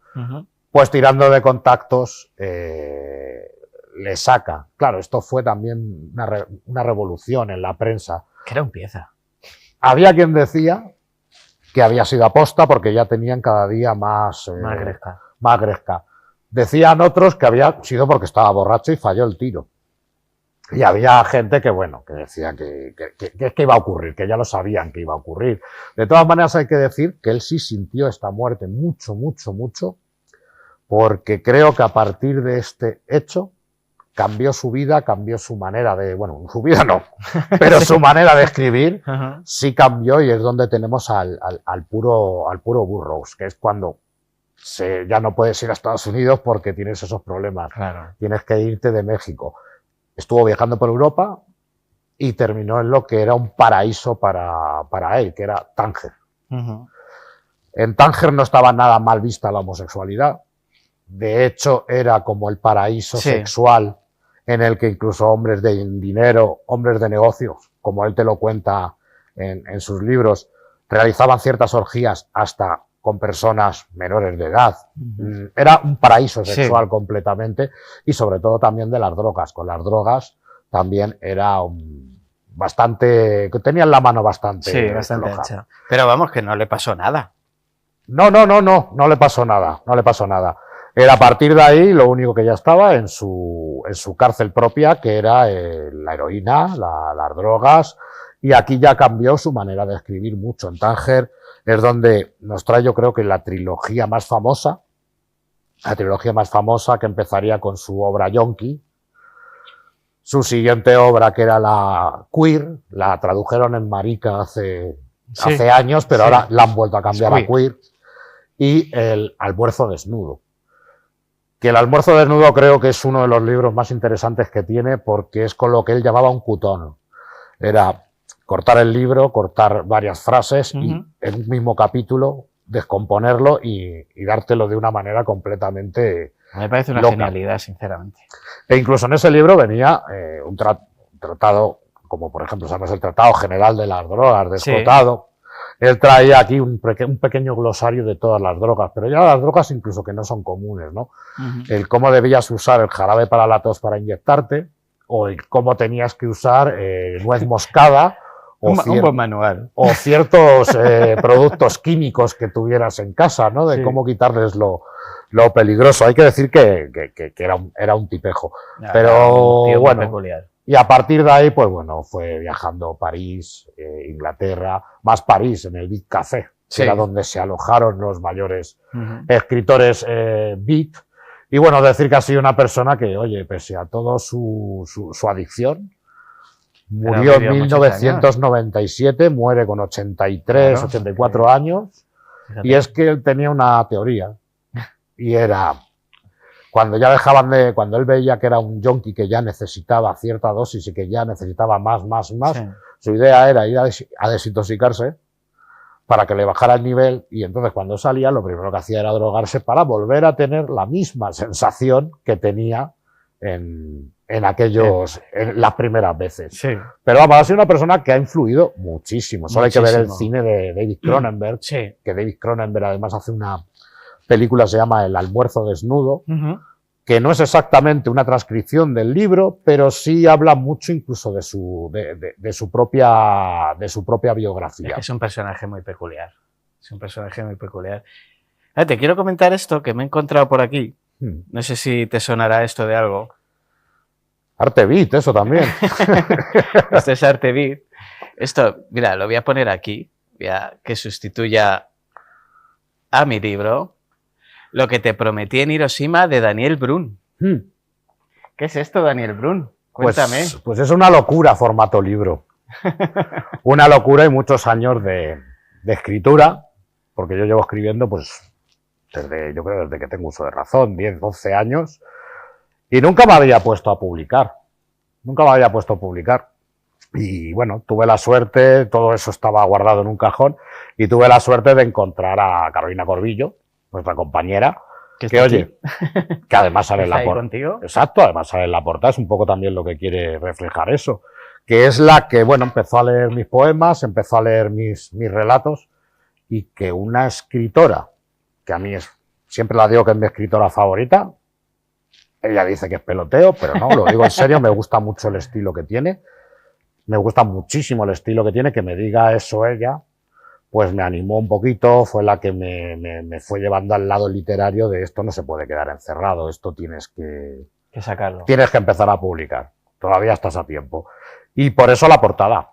pues tirando de contactos, le saca. Claro, esto fue también una revolución en la prensa. Que era un pieza. Había quien decía que había sido aposta porque ya tenían cada día más gresca. Decían otros que había sido porque estaba borracho y falló el tiro. Y había gente que, bueno, que decía que iba a ocurrir, que ya lo sabían que iba a ocurrir. De todas maneras hay que decir que él sí sintió esta muerte mucho, porque creo que a partir de este hecho cambió su vida, cambió su manera de... Bueno, su vida no, pero su manera de escribir sí cambió y es donde tenemos al puro Burroughs, que es cuando ya no puedes ir a Estados Unidos porque tienes esos problemas. Claro. Tienes que irte de México. Estuvo viajando por Europa y terminó en lo que era un paraíso para él, que era Tánger. En Tánger no estaba nada mal vista la homosexualidad. De hecho, era como el paraíso sexual en el que incluso hombres de dinero, hombres de negocios, como él te lo cuenta en sus libros, realizaban ciertas orgías hasta con personas menores de edad. Era un paraíso sexual completamente y sobre todo también de las drogas. Con las drogas también era tenían la mano bastante bastante floja. ancha. Pero vamos, que no le pasó nada. No le pasó nada. Era a partir de ahí lo único que ya estaba en su cárcel propia, que era la heroína, las drogas, y aquí ya cambió su manera de escribir mucho. En Tánger es donde nos trae, yo creo que la trilogía más famosa que empezaría con su obra Yonki. Su siguiente obra, que era la Queer, la tradujeron en marica hace años, pero ahora la han vuelto a cambiar a Queer. Y el Almuerzo desnudo. Que el Almuerzo desnudo creo que es uno de los libros más interesantes que tiene porque es con lo que él llamaba un cutón. Era cortar el libro, cortar varias frases y en un mismo capítulo descomponerlo y dártelo de una manera completamente Me parece una loca. genialidad, sinceramente. E incluso en ese libro venía un tratado, como por ejemplo, sabes, el Tratado General de las Drogas, de Escotado. Él traía aquí un pequeño glosario de todas las drogas, pero ya las drogas incluso que no son comunes, ¿no? El cómo debías usar el jarabe para la tos para inyectarte, o el cómo tenías que usar nuez moscada, un buen manual. O ciertos productos químicos que tuvieras en casa, ¿no? De cómo quitarles lo peligroso. Hay que decir que era un tipejo. Pero un tío bueno, muy peculiar. y a partir de ahí, pues bueno, fue viajando París, Inglaterra, más París, en el Beat Café, que era donde se alojaron los mayores escritores beat. Y bueno, decir que ha sido una persona que, oye, pese a todo su adicción, murió en 1997, muere con 83, 84 años, y es que él tenía una teoría, y era, cuando él veía que era un yonki que ya necesitaba cierta dosis y que ya necesitaba más, su idea era ir a desintoxicarse para que le bajara el nivel, y entonces cuando salía lo primero que hacía era drogarse para volver a tener la misma sensación que tenía en las primeras veces. Pero vamos, ha sido una persona que ha influido muchísimo. Solo hay que ver el cine de David Cronenberg, que David Cronenberg además hace una película que se llama El Almuerzo desnudo, que no es exactamente una transcripción del libro, pero sí habla mucho incluso de su propia biografía. Es un personaje muy peculiar. Te quiero comentar esto que me he encontrado por aquí. No sé si te sonará esto de algo. Arte beat, eso también. Esto es arte beat. Esto, mira, lo voy a poner aquí, que sustituya a mi libro. Lo que te prometí en Hiroshima, de Daniel Brun. ¿Qué es esto, Daniel Brun? Cuéntame. Pues es una locura formato libro. Una locura y muchos años de escritura, porque yo llevo escribiendo pues yo creo desde que tengo uso de razón, 10, 12 años, y nunca me había puesto a publicar. Nunca me había puesto a publicar. Y bueno, tuve la suerte, todo eso estaba guardado en un cajón, y tuve la suerte de encontrar a Carolina Corbillo, nuestra compañera, que oye, que además sale en la portada. Exacto, además sale en la portada, es un poco también lo que quiere reflejar eso, que es la que, bueno, empezó a leer mis poemas, empezó a leer mis relatos, y que una escritora, que a mí siempre la digo que es mi escritora favorita, ella dice que es peloteo, pero no, lo digo en serio, me gusta mucho el estilo que tiene, me gusta muchísimo el estilo que tiene, que me diga eso ella, pues me animó un poquito, fue la que me fue llevando al lado literario de esto no se puede quedar encerrado, esto tienes que sacarlo. Tienes que empezar a publicar, todavía estás a tiempo. Y por eso la portada,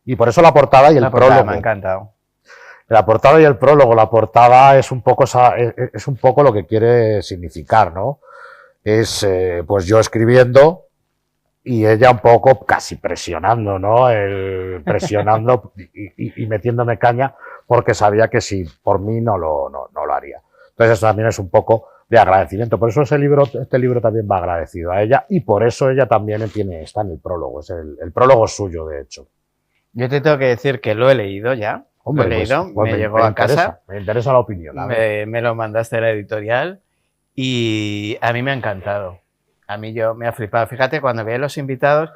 Y por eso la portada y el prólogo. Me ha encantado. La portada y el prólogo, la portada es un poco lo que quiere significar, ¿no? Es pues yo escribiendo y ella un poco casi presionando, ¿no? Presionando y metiéndome caña porque sabía que si por mí no lo haría. Entonces eso también es un poco de agradecimiento. Por eso este libro también va agradecido a ella y por eso ella también está en el prólogo. Es el prólogo suyo, de hecho. Yo te tengo que decir que lo he leído ya. Hombre, lo he leído, pues me llegó a casa. Me interesa la opinión. Me lo mandaste a la editorial y a mí me ha encantado. A mí me ha flipado. Fíjate, cuando veía los invitados,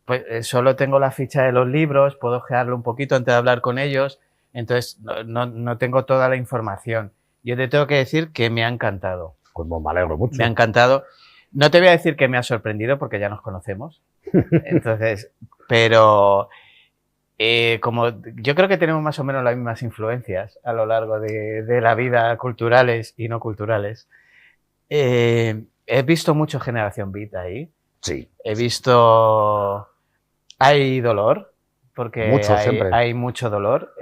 pues solo tengo la ficha de los libros, puedo ojearlo un poquito antes de hablar con ellos, entonces no tengo toda la información. Yo te tengo que decir que me ha encantado. Pues me alegro mucho. Me ha encantado. No te voy a decir que me ha sorprendido porque ya nos conocemos. Entonces, pero como yo creo que tenemos más o menos las mismas influencias a lo largo de la vida, culturales y no culturales, he visto mucho Generación Beat ahí. Sí. He visto... Hay dolor, porque hay mucho dolor.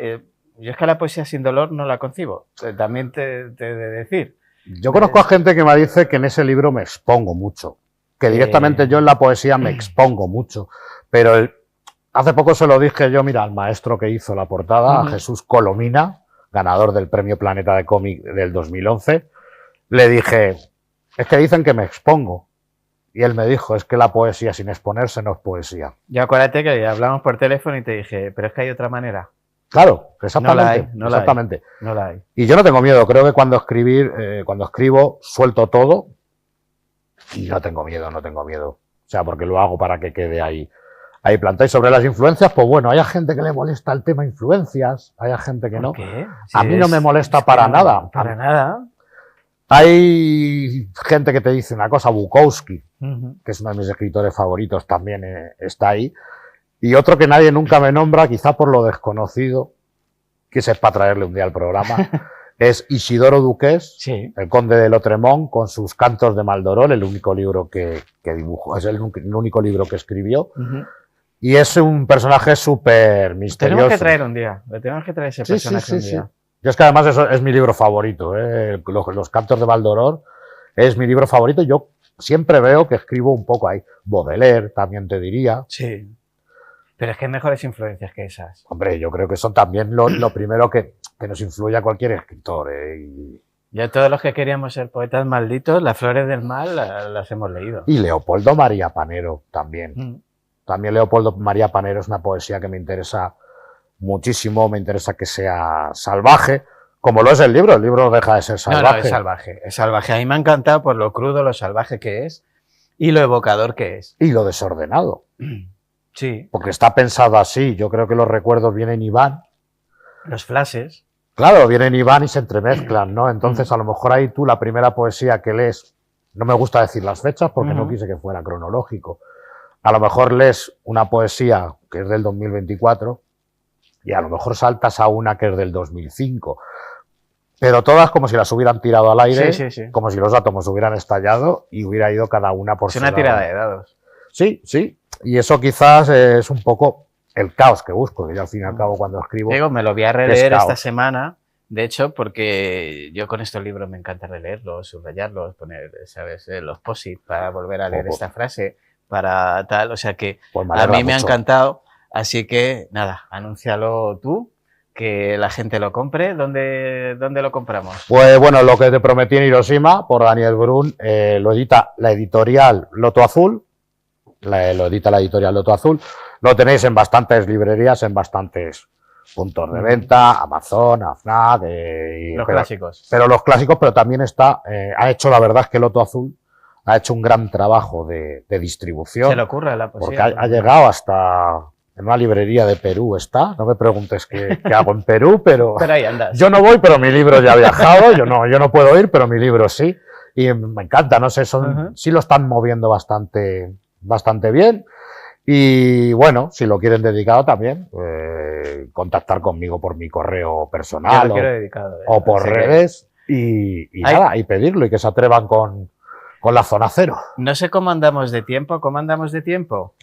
Yo es que la poesía sin dolor no la concibo. También te he de decir. Yo conozco a gente que me dice que en ese libro me expongo mucho. Que directamente yo en la poesía me expongo mucho. Pero hace poco se lo dije yo, mira, al maestro que hizo la portada, a Jesús Colomina, ganador del Premio Planeta de Cómic del 2011, le dije, es que dicen que me expongo. Y él me dijo, es que la poesía sin exponerse no es poesía. Yo acuérdate que hablamos por teléfono y te dije, pero es que hay otra manera. Claro, exactamente. No la hay. Y yo no tengo miedo, creo que cuando escribo suelto todo y no tengo miedo. O sea, porque lo hago para que quede ahí plantado. Y sobre las influencias, pues bueno, hay gente que le molesta el tema influencias, hay gente que no. ¿Por qué? A mí no me molesta para nada. Para nada. Hay gente que te dice una cosa, Bukowski, que es uno de mis escritores favoritos, también está ahí. Y otro que nadie nunca me nombra, quizá por lo desconocido, que es para traerle un día al programa, es Isidoro Duqués, sí. El conde de Lotremont, con sus Cantos de Maldoror, el único libro que dibujó, es el único libro que escribió. Y es un personaje súper misterioso. Tenemos que traer un día, tenemos que traer ese personaje un día. Yo es que además eso es mi libro favorito, los Cantos de Maldoror es mi libro favorito. Yo siempre veo que escribo un poco ahí. Baudelaire, también te diría. Sí. Pero es que hay mejores influencias que esas. Hombre, yo creo que son también lo primero que nos influye a cualquier escritor. Ya todos los que queríamos ser poetas malditos, Las Flores del Mal las hemos leído. Y Leopoldo María Panero también. También Leopoldo María Panero es una poesía que me interesa muchísimo, me interesa que sea salvaje, como lo es el libro no deja de ser salvaje. No, es salvaje. A mí me ha encantado por lo crudo, lo salvaje que es y lo evocador que es. Y lo desordenado. Sí. Porque está pensado así, yo creo que los recuerdos vienen y van. Los flashes. Claro, vienen y van y se entremezclan, ¿no? Entonces a lo mejor ahí tú la primera poesía que lees, no me gusta decir las fechas porque no quise que fuera cronológico, a lo mejor lees una poesía que es del 2024 y a lo mejor saltas a una que es del 2005, pero todas como si las hubieran tirado al aire, como si los átomos hubieran estallado y hubiera ido cada una por su lado. Es una tirada de dados. Sí, y eso quizás es un poco el caos que busco, que yo al fin y al cabo cuando escribo... Digo, me lo voy a releer esta semana, de hecho, porque yo con estos libros me encanta releerlos, subrayarlos, poner, ¿sabes?, los post-it para volver a leer esta frase, para tal, o sea que Pues me a alegra mí me ha mucho. encantado, así que nada, anúncialo tú, que la gente lo compre. ¿Dónde lo compramos? Pues bueno, lo que te prometí en Hiroshima, por Daniel Brun, lo edita la editorial Loto Azul. Lo edita la editorial Loto Azul. Lo tenéis en bastantes librerías, en bastantes puntos de venta, Amazon, AFNAC, Los clásicos. pero los clásicos, pero también está, ha hecho, la verdad es que Loto Azul ha hecho un gran trabajo de distribución. Se le ocurre la porque posibilidad. ha llegado hasta en una librería de Perú está. No me preguntes qué hago en Perú, pero Pero ahí andas. yo no voy, pero mi libro ya ha viajado. Yo no puedo ir, pero mi libro sí. Y me encanta, no sé, sí lo están moviendo bastante bien. Y bueno, si lo quieren dedicado también, contactar conmigo por mi correo personal Yo lo quiero dedicado, o por redes y nada, y pedirlo y que se atrevan con la zona cero. No sé cómo andamos de tiempo. ¿Cómo andamos de tiempo?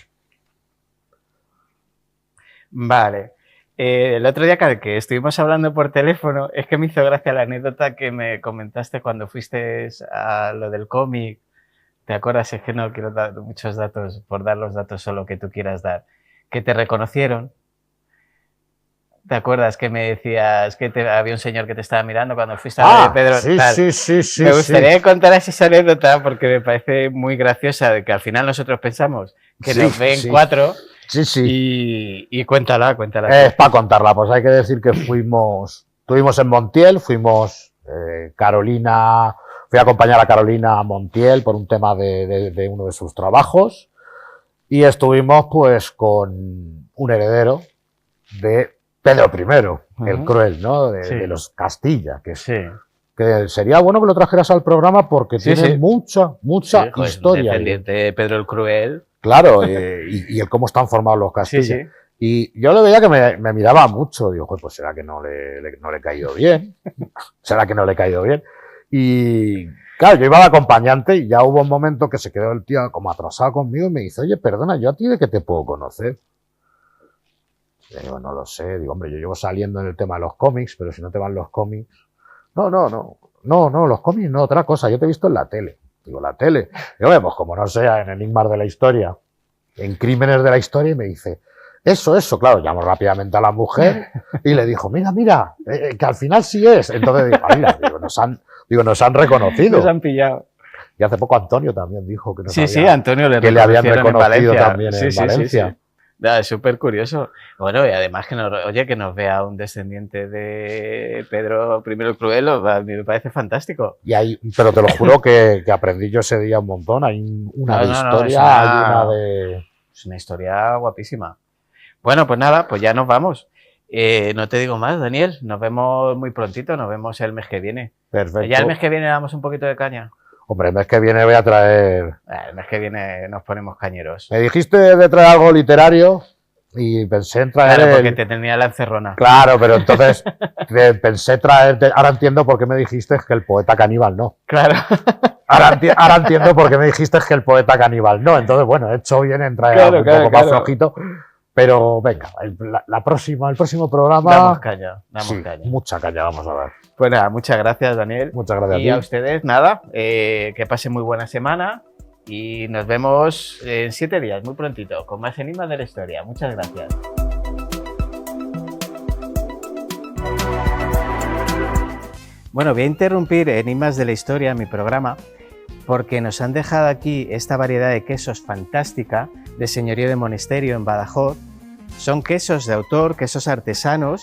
Vale. El otro día que estuvimos hablando por teléfono, es que me hizo gracia la anécdota que me comentaste cuando fuiste a lo del cómic. ¿Te acuerdas? Es que no quiero dar muchos datos, por dar los datos solo que tú quieras dar. Que te reconocieron. ¿Te acuerdas que me decías que había un señor que te estaba mirando cuando fuiste a lo de Pedro? Sí, tal? sí. Me gustaría que contaras esa anécdota porque me parece muy graciosa, de que al final nosotros pensamos que nos ven 4. Sí. Y cuéntala. Es para contarla, pues hay que decir que estuvimos en Montiel, Carolina, fui a acompañar a Carolina a Montiel por un tema de uno de sus trabajos y estuvimos pues con un heredero de Pedro I, el cruel, ¿no? De los Castilla, que sería bueno que lo trajeras al programa porque tiene mucha historia. Descendiente de Pedro el Cruel. Claro, y el cómo están formados los Castilla. Sí. Y yo le veía que me miraba mucho. Digo, pues será que no le he caído bien. ¿Será que no le he caído bien? Y claro, yo iba de acompañante y ya hubo un momento que se quedó el tío como atrasado conmigo y me dice, oye, perdona, ¿yo a ti de qué te puedo conocer? Y digo, no lo sé. Digo, hombre, yo llevo saliendo en el tema de los cómics, pero si no te van los cómics... No, los cómics no, otra cosa. Yo te he visto en la tele. Digo, la tele. Digo, pues como no sea en Enigmas de la Historia, en Crímenes de la Historia, y me dice, eso, claro, llamo rápidamente a la mujer y le dijo, mira, que al final sí es. Entonces digo, mira, nos han reconocido. Nos han pillado. Y hace poco Antonio también dijo que Antonio que le habían reconocido también en Valencia. Sí. Es súper curioso. Bueno, y además que nos vea un descendiente de Pedro I el Cruel, a mí me parece fantástico. Pero te lo juro que aprendí yo ese día un montón. Hay una historia, Es una historia guapísima. Bueno, pues nada, pues ya nos vamos. No te digo más, Daniel. Nos vemos muy prontito, nos vemos el mes que viene. Perfecto. Ya el mes que viene damos un poquito de caña. Hombre, el mes que viene voy a traer... El mes que viene nos ponemos cañeros. Me dijiste de traer algo literario y pensé en traer... Claro, porque te tenía la encerrona. Claro, pero entonces pensé traerte... Ahora entiendo por qué me dijiste que el poeta caníbal no. Claro. Ahora entiendo por qué me dijiste que el poeta caníbal no. Entonces, bueno, he hecho bien en traer algo un poco más flojito. Pero venga, el próximo programa... Damos caña. Mucha caña vamos a dar. Pues nada, muchas gracias, Daniel. Muchas gracias y a ustedes, nada, que pasen muy buena semana y nos vemos en 7 días, muy prontito, con más Enigmas de la Historia. Muchas gracias. Bueno, voy a interrumpir Enigmas de la Historia, mi programa, porque nos han dejado aquí esta variedad de quesos fantástica de Señorío de Monesterio en Badajoz. Son quesos de autor, quesos artesanos,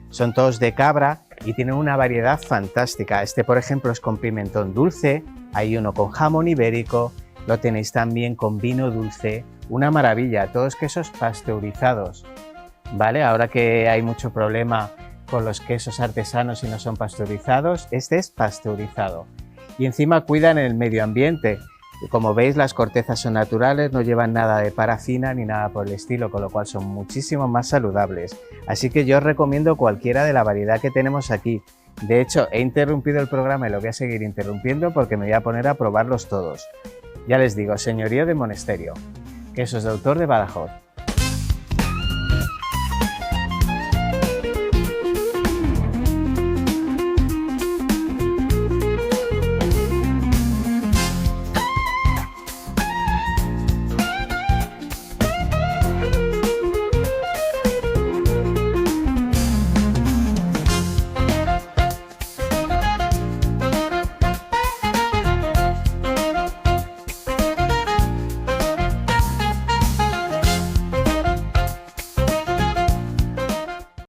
son todos de cabra y tienen una variedad fantástica. Este, por ejemplo, es con pimentón dulce, hay uno con jamón ibérico, lo tenéis también con vino dulce, una maravilla, todos quesos pasteurizados, ¿vale? Ahora que hay mucho problema con los quesos artesanos y no son pasteurizados, este es pasteurizado. Y encima cuidan el medio ambiente. Como veis, las cortezas son naturales, no llevan nada de parafina ni nada por el estilo, con lo cual son muchísimo más saludables. Así que yo os recomiendo cualquiera de la variedad que tenemos aquí. De hecho, he interrumpido el programa y lo voy a seguir interrumpiendo porque me voy a poner a probarlos todos. Ya les digo, Señorío de Monesterio, quesos de autor de Badajoz.